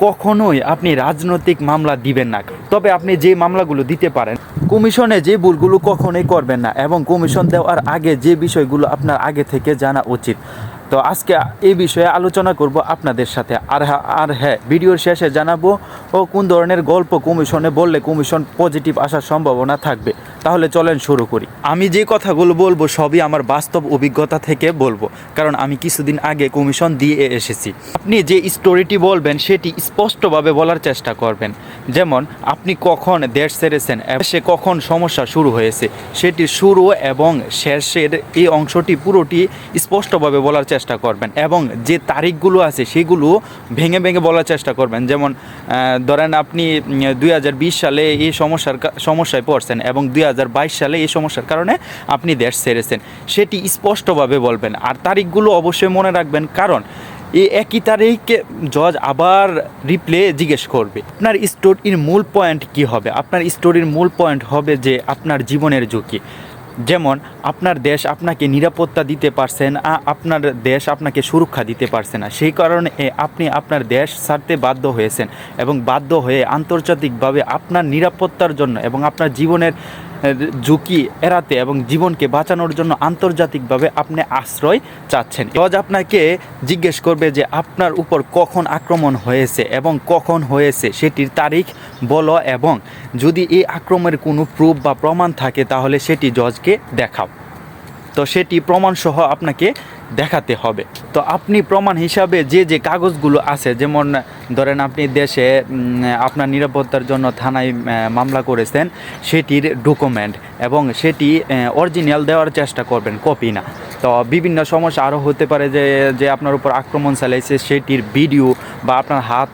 কখনোই আপনি রাজনৈতিক মামলা দিবেন না। তবে আপনি যে মামলাগুলো দিতে পারেন, কমিশনে যে ভুলগুলো কখনোই করবেন না, এবং কমিশন দেওয়ার আগে যে বিষয়গুলো আপনার আগে থেকে জানা উচিত। তো আজকে এই বিষয়ে আলোচনা করব আপনাদের সাথে। আর হ্যাঁ, ভিডিওর শেষে জানাবো কোন ধরনের গল্প কমিশনে বললে কমিশন পজিটিভ আসার সম্ভাবনা থাকবে। তাহলে চলেন শুরু করি। আমি যে কথাগুলো বলবো সবই আমার বাস্তব অভিজ্ঞতা থেকে বলবো, কারণ আমি কিছুদিন আগে কমিশন দিয়ে এসেছি। আপনি যে স্টোরিটি বলবেন সেটি স্পষ্টভাবে বলার চেষ্টা করবেন। যেমন আপনি কখন দেশ ছেড়েছেন, সে কখন সমস্যা শুরু হয়েছে, সেটি শুরু এবং শেষের এই অংশটি পুরোটি স্পষ্টভাবে বলার চেষ্টা করবেন, এবং যে তারিখগুলো আছে সেগুলো ভেঙে ভেঙে বলার চেষ্টা করবেন। যেমন ধরেন আপনি 2020 সালে এই সমস্যায় পড়ছেন এবং 2022 সালে এই সমস্যার কারণে আপনি দেশ ছেড়েছেন, সেটি স্পষ্টভাবে বলবেন। আর তারিখগুলো অবশ্যই মনে রাখবেন, কারণ এই একই তারিখে জজ আবার রিপ্লে জিজ্ঞেস করবে। আপনার স্টোরির মূল পয়েন্ট কি হবে? আপনার স্টোরির মূল পয়েন্ট হবে যে আপনার জীবনের ঝুঁকি। যেমন আপনার দেশ আপনাকে নিরাপত্তা দিতে পারছে না, আপনার দেশ আপনাকে সুরক্ষা দিতে পারছে না, সেই কারণে আপনি আপনার দেশ ছাড়তে বাধ্য হয়েছেন, এবং বাধ্য হয়ে আন্তর্জাতিকভাবে আপনার নিরাপত্তার জন্য এবং আপনার জীবনের ঝুঁকি এড়াতে এবং জীবনকে বাঁচানোর জন্য আন্তর্জাতিকভাবে আপনি আশ্রয় চাচ্ছেন। জজ আপনাকে জিজ্ঞেস করবে যে আপনার উপর কখন আক্রমণ হয়েছে এবং কখন হয়েছে সেটির তারিখ বলো, এবং যদি এই আক্রমণের কোনো প্রুফ বা প্রমাণ থাকে তাহলে সেটি জজকে দেখাও। তো সেটি প্রমাণসহ আপনাকে দেখাতে হবে। তো আপনি প্রমাণ হিসাবে যে কাগজগুলো আছে, যেমন ধরেন আপনি দেশে আপনার নিরাপত্তার জন্য থানায় মামলা করেছেন, সেটির ডকুমেন্ট এবং সেটি অরিজিনাল দেওয়ার চেষ্টা করবেন, কপি না। তো বিভিন্ন সমস্যা আরও হতে পারে যে আপনার উপর আক্রমণ চালাইছে সেটির ভিডিও, বা আপনার হাত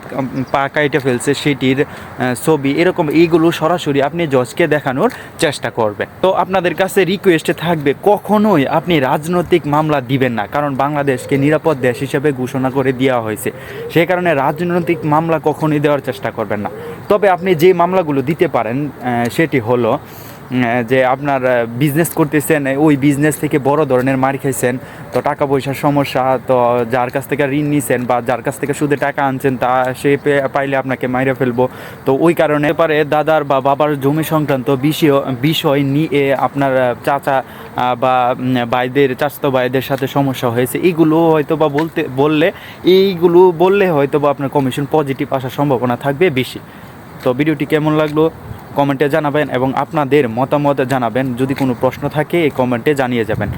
পা কাইটে ফেলছে সেটির ছবি, এরকম এইগুলো সরাসরি আপনি জজকে দেখানোর চেষ্টা করবেন। তো আপনাদের কাছে রিকোয়েস্টে থাকবে, কখনোই আপনি রাজনৈতিক মামলা দিবেন না, কারণ বাংলাদেশকে নিরাপদ দেশ হিসেবে ঘোষণা করে দেওয়া হয়েছে, সেই কারণে রাজনৈতিক মামলা কখনোই দেওয়ার চেষ্টা করবেন না। তবে আপনি যে মামলাগুলো দিতে পারেন সেটি হলো যে আপনার বিজনেস করতেছেন, ওই বিজনেস থেকে বড় ধরনের মার খাইছেন, তো টাকা পয়সার সমস্যা, তো যার কাছ থেকে ঋণ নিছেন বা যার কাছ থেকে সুদে টাকা আনছেন তা সে পাইলে আপনাকে মাইরে ফেলবো। তো ওই কারণে পারে দাদার বা বাবার জমি সংক্রান্ত বিষয় নিয়ে আপনার চাচা বা চাচাতো ভাইদের সাথে সমস্যা হয়েছে, এইগুলো হয়তো বা এইগুলো বললে হয়তো বা আপনার কমিশন পজিটিভ আসার সম্ভাবনা থাকবে বেশি। তো ভিডিওটি কেমন লাগলো কমেন্টে জানাবেন, এবং আপনাদের মতামত জানাবেন। যদি কোনো প্রশ্ন থাকে এই কমেন্টে জানিয়ে যাবেন।